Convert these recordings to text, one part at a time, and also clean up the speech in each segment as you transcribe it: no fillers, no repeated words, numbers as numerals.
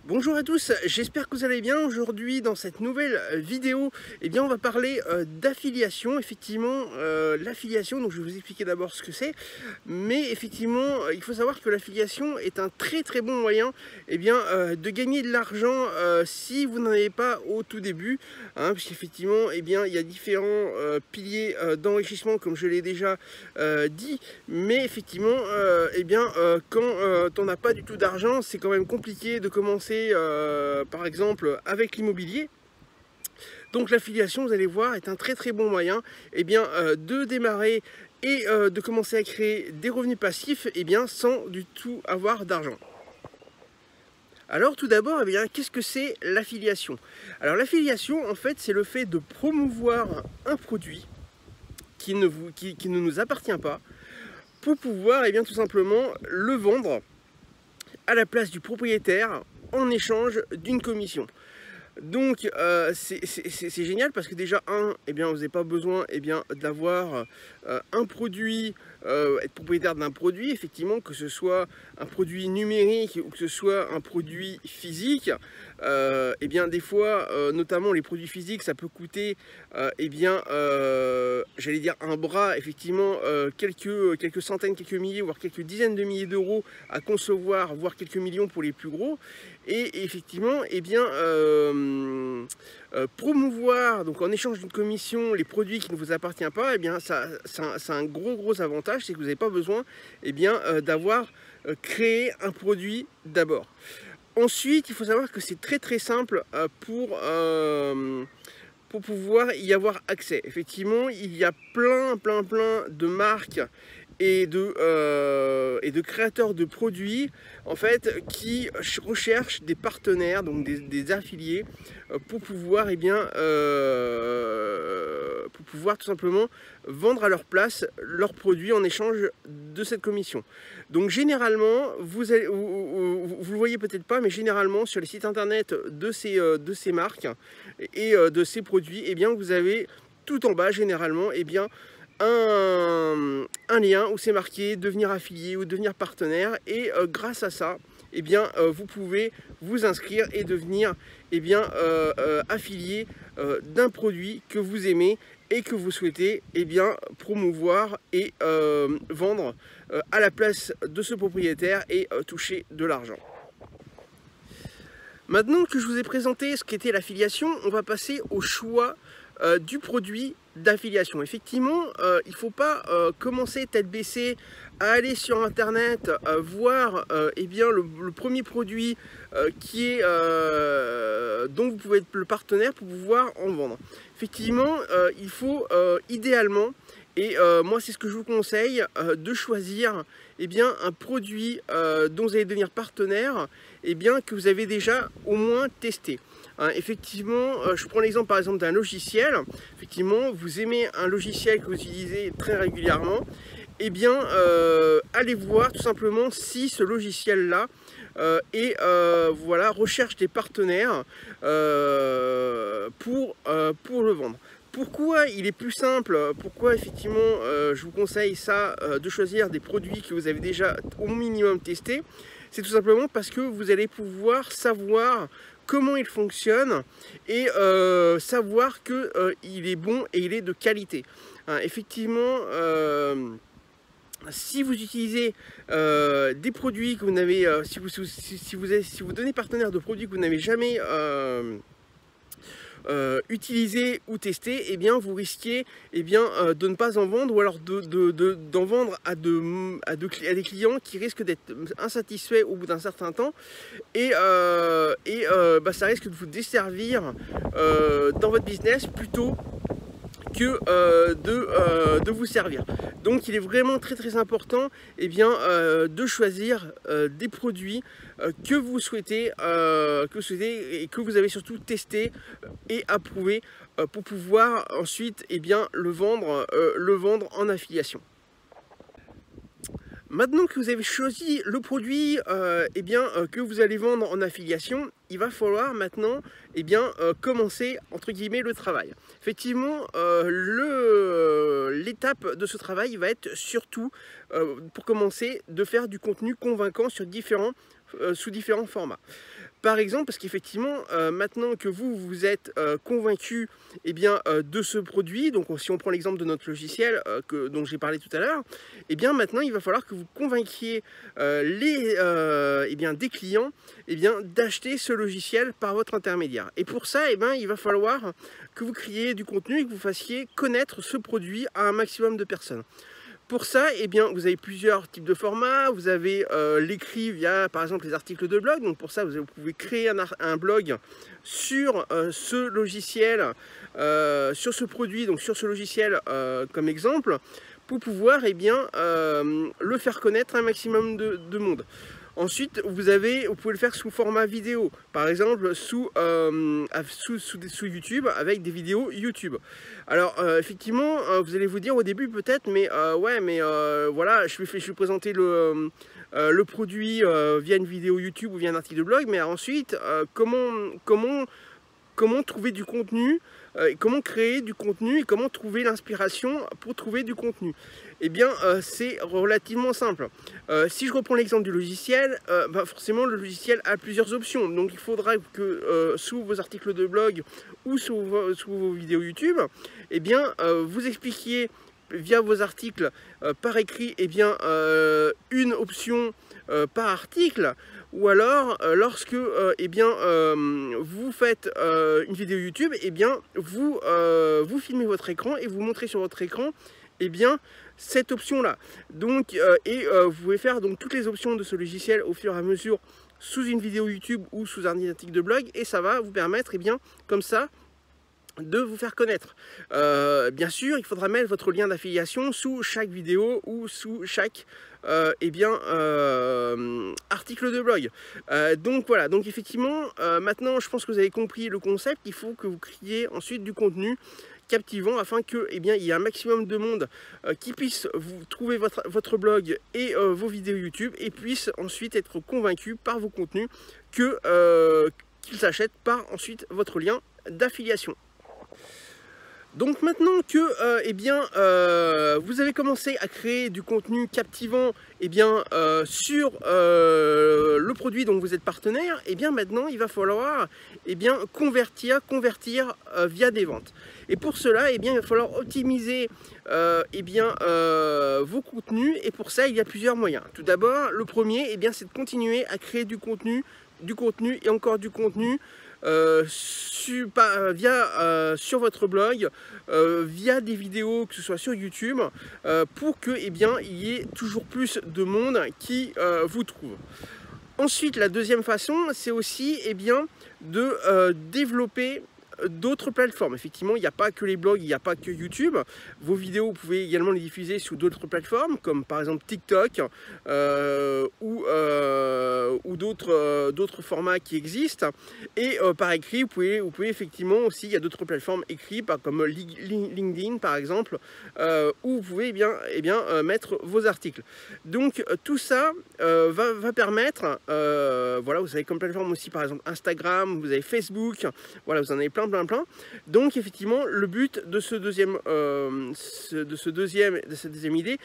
Bonjour à tous, j'espère que vous allez bien. Aujourd'hui dans cette nouvelle vidéo, on va parler d'affiliation. Effectivement, l'affiliation, donc je vais vous expliquer d'abord ce que c'est. Mais effectivement, il faut savoir que l'affiliation est un très bon moyen de gagner de l'argent si vous n'en avez pas au tout début. Puisqu'effectivement, il y a différents piliers d'enrichissement comme je l'ai déjà dit. Mais effectivement, quand on n'a pas du tout d'argent, c'est quand même compliqué de commencer par exemple avec l'immobilier. Donc l'affiliation, vous allez voir, est un très bon moyen de démarrer et de commencer à créer des revenus passifs sans du tout avoir d'argent. Alors tout d'abord, qu'est-ce que c'est l'affiliation? Alors l'affiliation, en fait, c'est le fait de promouvoir un produit qui ne nous appartient pas pour pouvoir tout simplement le vendre à la place du propriétaire en échange d'une commission. Donc c'est génial parce que déjà vous n'avez pas besoin d'avoir un produit, être propriétaire d'un produit, effectivement, que ce soit un produit numérique ou que ce soit un produit physique. Des fois, notamment les produits physiques, ça peut coûter j'allais dire un bras, effectivement, quelques centaines, quelques milliers, voire quelques dizaines de milliers d'euros à concevoir, voire quelques millions pour les plus gros. Et effectivement, promouvoir, donc en échange d'une commission, les produits qui ne vous appartiennent pas, c'est un gros avantage, c'est que vous n'avez pas besoin d'avoir créé un produit d'abord. Ensuite, il faut savoir que c'est très simple pour pouvoir y avoir accès. Effectivement, il y a plein de marques et de créateurs de produits en fait qui recherchent des partenaires, donc des affiliés pour pouvoir tout simplement vendre à leur place leurs produits en échange de cette commission. Donc généralement, vous le voyez peut-être pas, mais généralement sur les sites internet de ces marques et de ces produits, vous avez tout en bas généralement un lien où c'est marqué devenir affilié ou devenir partenaire, et grâce à ça vous pouvez vous inscrire et devenir affilié d'un produit que vous aimez et que vous souhaitez promouvoir et vendre à la place de ce propriétaire et toucher de l'argent. Maintenant que je vous ai présenté ce qu'était l'affiliation, on va passer au choix du produit d'affiliation. Effectivement, il ne faut pas commencer tête baissée à aller sur internet, voir le premier produit dont vous pouvez être le partenaire pour pouvoir en vendre. Effectivement, il faut idéalement, et moi c'est ce que je vous conseille, de choisir un produit dont vous allez devenir partenaire que vous avez déjà au moins testé. Effectivement, je prends l'exemple par exemple d'un logiciel. Effectivement, vous aimez un logiciel que vous utilisez très régulièrement, allez voir tout simplement si ce logiciel là recherche des partenaires pour le vendre. Pourquoi il est plus simple, pourquoi effectivement je vous conseille ça, de choisir des produits que vous avez déjà au minimum testés? C'est tout simplement parce que vous allez pouvoir savoir comment il fonctionne et savoir qu'il est bon et il est de qualité. Effectivement, si vous utilisez des produits que vous n'avez, si vous donnez partenaire de produits que vous n'avez jamais utilisé ou testé, vous risquez de ne pas en vendre, ou alors d'en vendre à des clients qui risquent d'être insatisfaits au bout d'un certain temps, et ça risque de vous desservir dans votre business plutôt que de vous servir. Donc il est vraiment très important de choisir des produits que vous souhaitez et que vous avez surtout testé et approuvé pour pouvoir ensuite le vendre en affiliation. Maintenant que vous avez choisi le produit que vous allez vendre en affiliation, il va falloir maintenant commencer entre guillemets le travail. Effectivement, l'étape de ce travail va être surtout pour commencer de faire du contenu convaincant sur sous différents formats. Par exemple, parce qu'effectivement, maintenant que vous êtes convaincu de ce produit, donc si on prend l'exemple de notre logiciel dont j'ai parlé tout à l'heure, maintenant il va falloir que vous convainquiez des clients d'acheter ce logiciel par votre intermédiaire. Et pour ça, il va falloir que vous créiez du contenu et que vous fassiez connaître ce produit à un maximum de personnes. Pour ça, vous avez plusieurs types de formats. Vous avez l'écrit via, par exemple, les articles de blog. Donc pour ça, vous pouvez créer un blog sur ce logiciel, sur ce produit, donc sur ce logiciel comme exemple, pour pouvoir le faire connaître à un maximum de monde. Ensuite, vous pouvez le faire sous format vidéo, par exemple sous YouTube avec des vidéos YouTube. Alors effectivement, vous allez vous dire au début peut-être, mais voilà, je vais présenter le produit via une vidéo YouTube ou via un article de blog, mais ensuite comment trouver du contenu, comment créer du contenu et comment trouver l'inspiration pour trouver du contenu. C'est relativement simple. Si je reprends l'exemple du logiciel, forcément le logiciel a plusieurs options. Donc il faudra que sous vos articles de blog ou sous vos vidéos YouTube, vous expliquiez via vos articles par écrit une option par article, ou alors lorsque vous faites une vidéo YouTube, vous filmez votre écran et vous montrez sur votre écran cette option là. Donc vous pouvez faire donc toutes les options de ce logiciel au fur et à mesure sous une vidéo YouTube ou sous un article de blog, et ça va vous permettre comme ça de vous faire connaître. Bien sûr, il faudra mettre votre lien d'affiliation sous chaque vidéo ou sous chaque article de blog. Donc voilà, donc effectivement, maintenant je pense que vous avez compris le concept. Il faut que vous créiez ensuite du contenu captivant afin que il y ait un maximum de monde qui puisse vous trouver votre blog et vos vidéos YouTube et puisse ensuite être convaincu par vos contenus qu'ils achètent par ensuite votre lien d'affiliation. Donc maintenant que vous avez commencé à créer du contenu captivant sur le produit dont vous êtes partenaire, maintenant il va falloir convertir via des ventes. Et pour cela, il va falloir optimiser vos contenus, et pour ça il y a plusieurs moyens. Tout d'abord, le premier, c'est de continuer à créer du contenu et encore du contenu sur votre blog, via des vidéos, que ce soit sur YouTube, pour que il y ait toujours plus de monde qui vous trouve. Ensuite, la deuxième façon, c'est aussi de développer d'autres plateformes. Effectivement, il n'y a pas que les blogs, il n'y a pas que YouTube. Vos vidéos, vous pouvez également les diffuser sur d'autres plateformes, comme par exemple TikTok ou d'autres formats qui existent. Et par écrit, vous pouvez effectivement aussi, il y a d'autres plateformes écrites, comme LinkedIn par exemple, où vous pouvez mettre vos articles. Donc tout ça va permettre, voilà, vous avez comme plateforme aussi par exemple Instagram, vous avez Facebook, voilà, vous en avez plein. Donc effectivement, le but de cette deuxième idée,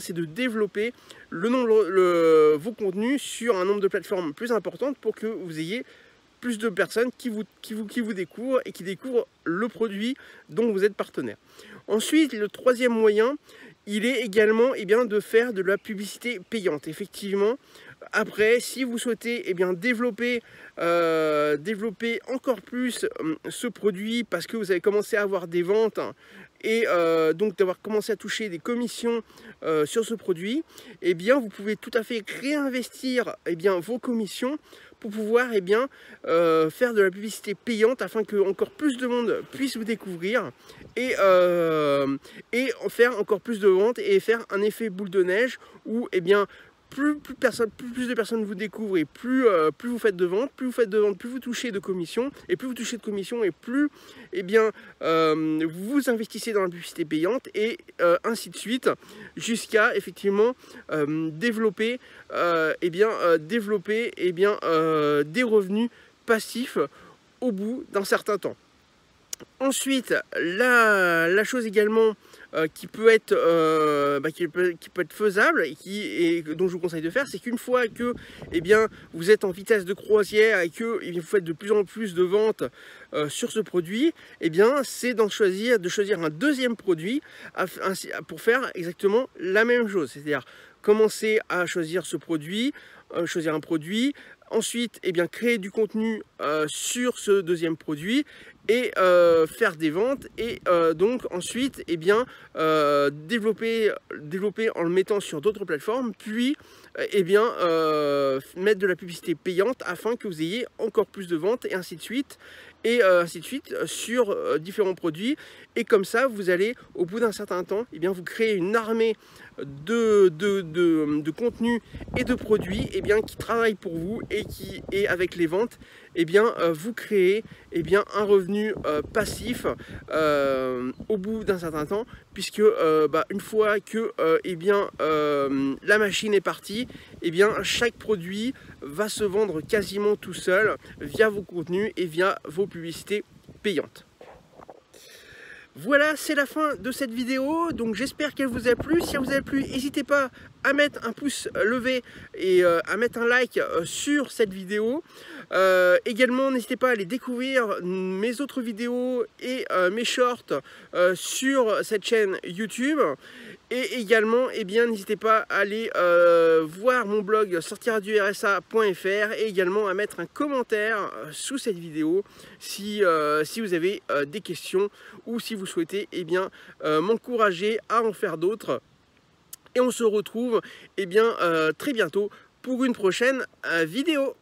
c'est de développer vos contenus sur un nombre de plateformes plus importantes pour que vous ayez plus de personnes qui vous découvrent et qui découvrent le produit dont vous êtes partenaire. Ensuite, le troisième moyen, il est également de faire de la publicité payante. Effectivement, après, si vous souhaitez développer encore plus ce produit parce que vous avez commencé à avoir des ventes et donc d'avoir commencé à toucher des commissions sur ce produit, vous pouvez tout à fait réinvestir vos commissions pour pouvoir faire de la publicité payante afin que encore plus de monde puisse vous découvrir et faire encore plus de ventes et faire un effet boule de neige où plus de personnes vous découvrent et plus vous faites de ventes, plus vous touchez de commissions, et plus vous touchez de commissions et plus vous investissez dans la publicité payante, et ainsi de suite, jusqu'à effectivement développer des revenus passifs au bout d'un certain temps. Ensuite, la chose également qui peut être faisable et dont je vous conseille de faire, c'est qu'une fois que vous êtes en vitesse de croisière et que vous faites de plus en plus de ventes sur ce produit, c'est de choisir un deuxième produit pour faire exactement la même chose. C'est-à-dire commencer à choisir ce produit, choisir un produit, ensuite créer du contenu sur ce deuxième produit et faire des ventes et donc ensuite développer en le mettant sur d'autres plateformes, puis mettre de la publicité payante afin que vous ayez encore plus de ventes et ainsi de suite sur différents produits. Et comme ça vous allez au bout d'un certain temps vous créer une armée de contenu et de produits qui travaillent pour vous et avec les ventes vous créez un revenu passif au bout d'un certain temps, puisque une fois que la machine est partie, chaque produit va se vendre quasiment tout seul via vos contenus et via vos publicités payantes. Voilà, c'est la fin de cette vidéo, donc j'espère qu'elle vous a plu. Si elle vous a plu, n'hésitez pas à mettre un pouce levé et à mettre un like sur cette vidéo. Également, n'hésitez pas à aller découvrir mes autres vidéos et mes shorts sur cette chaîne YouTube. Et également, n'hésitez pas à aller voir mon blog sortiradursa.fr et également à mettre un commentaire sous cette vidéo si vous avez des questions ou si vous souhaitez m'encourager à en faire d'autres. Et on se retrouve très bientôt pour une prochaine vidéo.